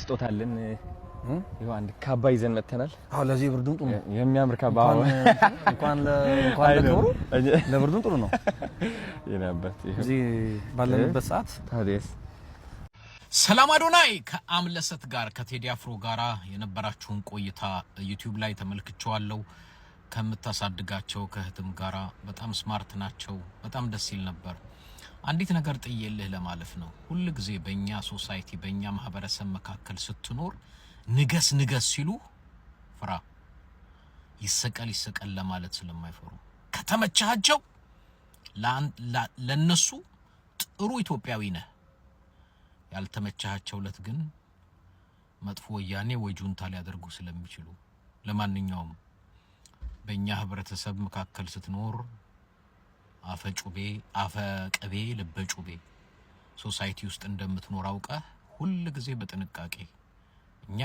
ስጦታ አለን ይሄው አንድ ካባ ይዘን መተናል አዎ ለዚህ ብርዱን ጥሩ ነው የሚያምር ካባ እንኳን ለክብሩ ለብርዱን ጥሩ ነው የናበት ይሄ እዚህ ባለንበት ሰዓት ታዲያስ ሰላም አዶናይ ከአምለሰት ጋር ከቴዲ አፍሮ ጋራ የነበራችሁን ቆይታ ዩቲዩብ ላይ ተመልክቻለሁ ከምታሳድጋቸው ከህትም ጋራ በጣም ስማርት ናቸው በጣም ደስ ይል ነበር አንዲት ነገር ጥየልህ ለማለፍ ነው ሁሉ ጊዜ በእኛ ሶሳይቲ በእኛ ማህበረሰብ መካከል ስትኖር ንገስ ሲሉ ፍራ ይሰቀል ለማለት ስለማይፈሩ ከተመቻቸው ለነሱ ጥሩ ኢትዮጵያዊ ነህ ያልተመቻቸው ለት ግን መጥፎ ወያኔ ወይ ጁንታ ሊያደርጉ ስለሚችሉ ለማንኛውም በእኛ ህብረተሰብ መካከል ስትኖር አፈቀቤ ልበጩቤ ሶሳይቲ ውስጥ እንደምትኖር አውቀህ ሁሉ ጊዜ በጥንቃቄ እኛ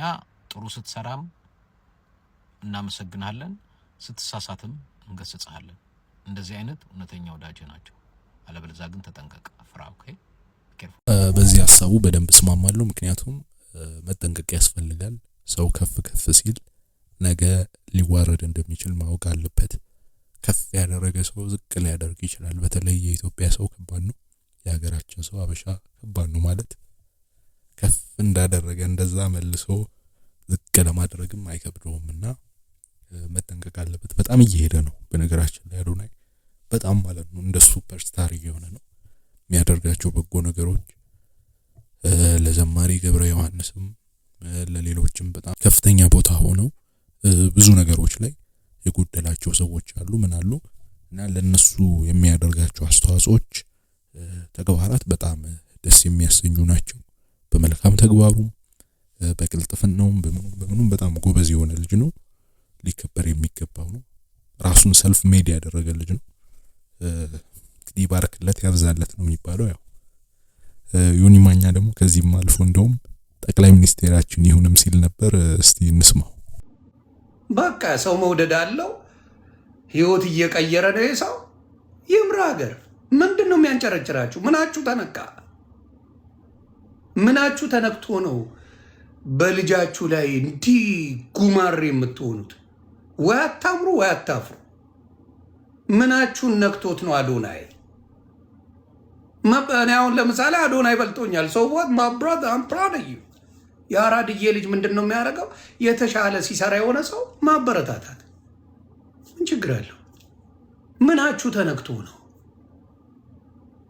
ጥሩ ስትሰራም እናመሰግናለን ስትሳሳትም እንገስጻለን እንደዚህ አይነት እውነተኛ ወዳጅ ናቸው አለበለዚያ ግን ተጠንቀቅ ፍራ ኦኬ በዚህ ሐሳቡ በደንብ ስማማለሁ ምክንያቱም መጠንቀቅ ያስፈልጋል ሰው ከፍ ሲል ነገ ሊዋረድ እንደሚችል ማወቅ አለበት ከፍ ያደረገ ሰው ዝቅ ሊያደርግ ይችላል በተለይ የኢትዮጵያ ሰው ከባድ ነው የሀገራችን ሰው አበሻ ከባድ ነው ማለት ከፍ እንዳደረገ እንደዛ መልሶ ዝቅ ለማድረግም አይከብደውምና መጠንቀቅ አለበት በጣም እየሄደ ነው በነገራችን ላይ አዶናይ በጣም ማለት ነው እንደ ሱፐርስታር እየሆነ ነው የሚያደርጋቸው በጎ ነገሮች ለዘማሪ ገብረ ዮሐንስም ለሌሎችም በጣም ከፍተኛ ቦታ ሆነው ብዙ ነገሮች ላይ የጎደላቸው ሰዎች አሉ ምን አሉ እና ለነሱ የሚያደርጋቸው አስተዋጽኦች ተግባራት በጣም ደስ የሚያሰኙ ናቸው በመልካም ተግባሩ በቅልጥፍናውም በምኑም በጣም ጎበዝ የሆነ ልጅ ነው ሊከበር የሚገባው ነው ራሱን ሰልፍ ሜድ ያደረገ ልጅ ነው ይባርክለት ያብዛለት ነው የሚባለው ያው ዮኒ ማኛ ደግሞ ከዚህም አልፎ እንደውም ጠቅላይ ሚኒስቴራችን ይሁንም ሲል ነበር እስቲ እንስማው በቃ ሰው መውደድ አለው ህይወት እየቀየረ ነው የሰው ይምራ ሀገር ምንድነው የሚያንጨረጭራችሁ ምናችሁ ተነክቶ ነው በልጃችሁ ላይ እንዲ ጉማሬ የምትሆኑት ወይ አታምሩ ወይ አታፍሩ ምናችሁን ነክቶት ነው አዶናይ ማባናውን ለምሳሌ አዶናይ በልጦኛል so what my brother I'm proud of you ያራድዬ ልጅ ምንድነው የሚያደርገው የተሻለ ሲሰራ የሆነ ሰው ማበረታታት ምን ችግር አለው ምናችሁ ተነክቶ ነው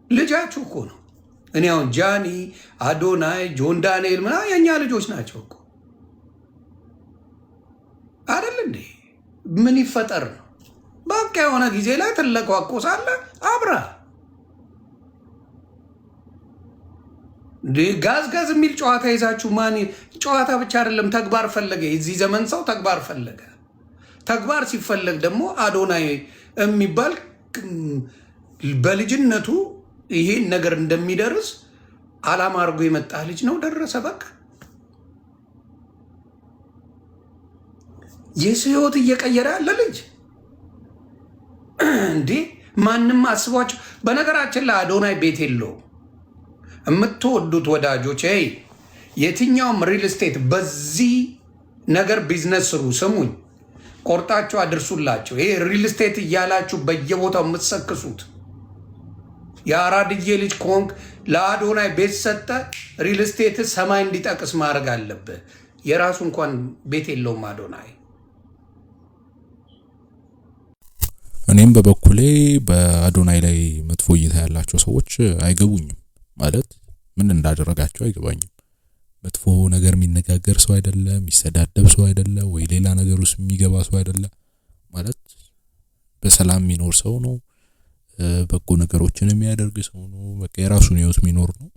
ልጃችሁ እኮ ነው እኔ አሁን ጃኒ አዶናይ ጆን ዳንኤል ምና የኛ ልጆች ናቸው እኮ አይደል እንዴ ምን ይፈጠር ነው በቃ የሆነ ጊዜ ላይ ተለቋቆሳለ አብራ ጋዝ የሚል ጨዋታ ይዛችሁ ማን ጨዋታ ብቻ አይደለም ተግባር ፈለገ እዚህ ዘመን ሰው ተግባር ፈለገ ተግባር ሲፈለግ ደግሞ አዶናይ የሚባል በልጅነቱ ይሄን ነገር እንደሚደርስ አላማ አርጎ የመጣ ልጅ ነው ደረሰ በቃ የህይወት እየቀየረ ያለ ልጅ እንዴ ማንንም አስቧቸው በነገራችን ላይ አዶናይ ቤት የለው የምትወዱት ወዳጆች የትኛውም ሪል ስቴት በዚህ ነገር ቢዝነስ ስሩ ስሙኝ ቆርጣችሁ አድርሱላቸው ይሄ ሪል ስቴት እያላችሁ በየቦታው የምትሰክሱት ያራድዬ ልጅ ኮንክ ለአዶናይ ቤት ሰጠ ሪል ስቴት ሰማይ እንዲጠቅስ ማድረግ አለበት የራሱ እንኳን ቤት የለውም አዶናይ እኔም በበኩሌ በአዶናይ ላይ መጥፎ እይታ ያላቸው ሰዎች አይገቡኝም ማለት ምን እንዳደረጋቸው አይገባኝም መጥፎ ነገር የሚነጋገር ሰው አይደለም የሚሰዳደብ ሰው አይደለም ወይ ሌላ ነገር ውስጥ የሚገባ ሰው አይደለም ማለት በሰላም የሚኖር ሰው ነው በጎ ነገሮችን የሚያደርግ ሰው ነው በቃ የራሱን ህይወት የሚኖር ነው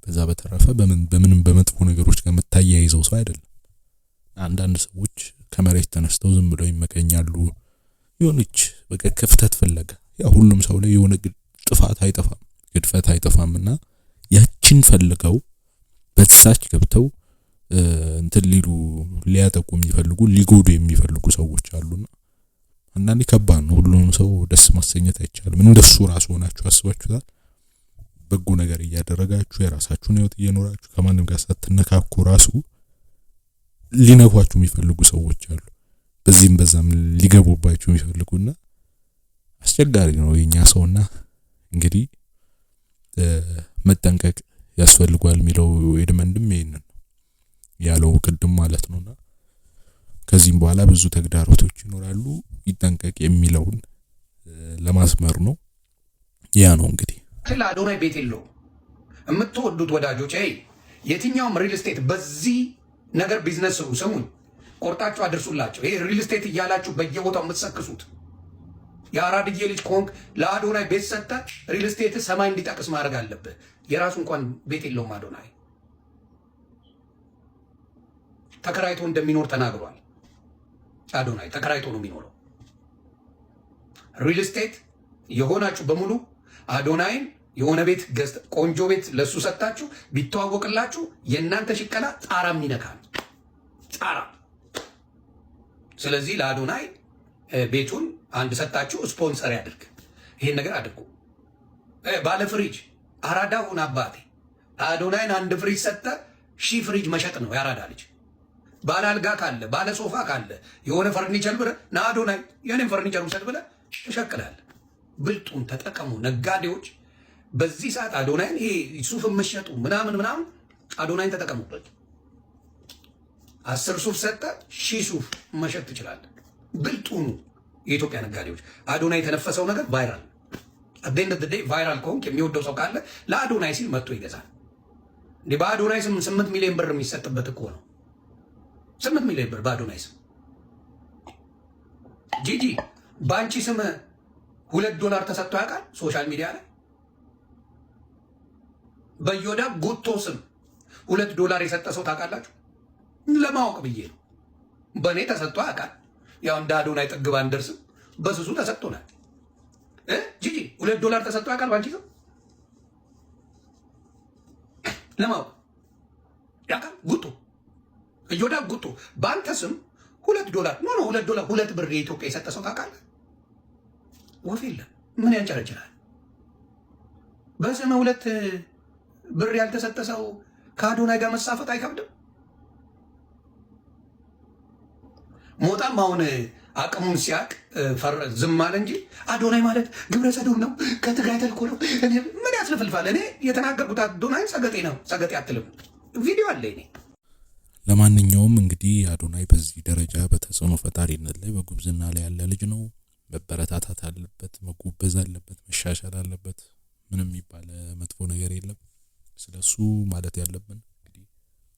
ከዛ በተረፈ በምንም በመጥፎ ነገሮች ጋር መታያይዘው ሰው አይደለም አንዳንድ ሰዎች ከመሬት ተነስተው ዝም ብለው ይመቀኛሉ ይሁንች በቃ ክፍተት ፈለገ ያ ሁሉም ሰው ላይ የሆነ ጥፋት አይጠፋም ግድፈት አይጠፋምና ያቺን ፈልገው በተሳች ገብተው እንትን ሊያጠቁ የሚፈልጉ ሊጎዱ የሚፈልጉ ሰዎች አሉና አንዳንዴ ከባድ ነው ሁሉንም ሰው ደስ ማሰኘት አይቻልም እንደሱ ራሱ ሆናችሁ አስባችሁታል በጎ ነገር እያደረጋችሁ የራሳችሁን ህይወት እየኖራችሁ ከማንም ጋር ሳትነካኩ ራሱ ሊነኳችሁ የሚፈልጉ ሰዎች አሉ። በዚህም በዛም ሊገቡባችሁ የሚፈልጉና አስቸጋሪ ነው የኛ ሰውና እንግዲህ መጠንቀቅ ያስፈልጋል የሚለው ኤድመንድም ይሄንን ያለው ቅድም ማለት ነውና ከዚህም በኋላ ብዙ ተግዳሮቶች ይኖራሉ ይጠንቀቅ የሚለውን ለማስመር ነው። ያ ነው እንግዲህ ለአዶናይ ቤት የለው የምትወዱት ወዳጆች የትኛውም ሪል ስቴት በዚህ ነገር ቢዝነስ ነው ስሙኝ ቆርጣችሁ አድርሱላቸው። ይሄ ሪል ስቴት እያላችሁ በየቦታው የምትሰክሱት የአራድዬ ልጅ ኮንክ ለአዶናይ ቤት ሰጠ ሪል ስቴት ሰማይ እንዲጠቅስ ማድረግ አለበት። የራሱ እንኳን ቤት የለውም አዶናይ ተከራይቶ እንደሚኖር ተናግሯል። አዶናይ ተከራይቶ ነው የሚኖረው። ሪል ስቴት የሆናችሁ በሙሉ አዶናይን የሆነ ቤት ገዝተ ቆንጆ ቤት ለሱ ሰጣችሁ ቢተዋወቅላችሁ የእናንተ ሽቀላ ጣራም ይነካል ጣራ። ስለዚህ ለአዶናይ ቤቱን አንድ ሰጣችሁ ስፖንሰር ያድርግ። ይሄን ነገር አድርጉ። ባለ ፍሪጅ አራዳውን አባቴ አዶናይን አንድ ፍሪጅ ሰጠ 1000 ፍሪጅ መሸጥ ነው ያራዳ ልጅ። ባለ አልጋ ካለ ባለ ሶፋ ካለ የሆነ ፈርኒቸር ብለ ና አዶናይ የኔን ፈርኒቸር ውሰድ ብለ ተሸክላል። ብልጡን ተጠቀሙ ነጋዴዎች። በዚህ ሰዓት አዶናይን ይሄ ሱፍ መሸጡ ምናምን አዶናይን ተጠቀሙበት። 10 ሱፍ ሰጠ 1000 ሱፍ መሸጥ ትችላለህ። ብልጡኑ የኢትዮጵያ ነጋዴዎች አዶናይ የተነፈሰው ነገር ቫይራል አደንደ ደዴ ቫይራል ኮንክ የሚወደው ሰው ካለ ለአዶናይ ሲል መጥቶ ይገዛል። እንዴ በአዶናይ ስም 8 ሚሊዮን ብር የሚሰጥበት እኮ ነው። 8 ሚሊዮን ብር በአዶናይ ስም። ጂጂ ባንቺ ስም $2 ተሰጥቶ ያውቃል? ሶሻል ሚዲያ ላይ በዮዳ ጉቶ ስም $2 የሰጠ ሰው ታውቃላችሁ? ለማወቅ ብዬ ነው። በእኔ ተሰጥቶ ያውቃል። ያው እንደ አዶናይ ጥግብ አንደርስም። በስሱ ተሰጥቶናል። ጂጂ $2 ተሰጥቶ ያውቃል ባንቺ ስም? ለማወቅ ያውቃል? ጉቶ እዮዳ ጉቶ ባንተ ስም $2 ኖ $2 2 ብር የኢትዮጵያ የሰጠ ሰው ታውቃለህ? ወፍ የለም። ምን ያንጨረጭራል? በስም 2 ብር ያልተሰጠ ሰው ከአዶናይ ጋር መሳፈጥ አይከብድም? ሞጣም አሁን አቅሙን ሲያቅ ዝም አለ እንጂ አዶናይ ማለት ግብረ ሰዶም ነው፣ ከትግራይ ተልኮ ነው። ምን ያስለፍልፋል? እኔ የተናገርኩት አዶናይ ሰገጤ ነው። ሰገጤ አትልም። ቪዲዮ አለ እኔ። ለማንኛውም እንግዲህ አዶናይ በዚህ ደረጃ በተጽዕኖ ፈጣሪነት ላይ በጉብዝና ላይ ያለ ልጅ ነው። መበረታታት አለበት፣ መጎበዝ አለበት፣ መሻሻል አለበት። ምንም የሚባል መጥፎ ነገር የለም። ስለሱ ማለት ያለብን እንግዲህ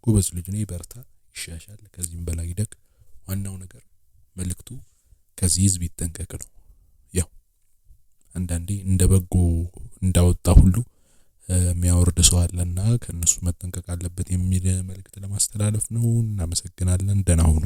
ጎበዝ ልጅ ነው፣ ይበርታ፣ ይሻሻል፣ ከዚህም በላይ ይደግ። ዋናው ነገር መልክቱ ከዚህ ህዝብ ይጠንቀቅ ነው። ያው አንዳንዴ እንደ በጎ እንዳወጣ ሁሉ የሚያወርድ ሰው አለና ከነሱ መጠንቀቅ አለበት የሚል መልእክት ለማስተላለፍ ነው። እናመሰግናለን። ደህና ሁኑ።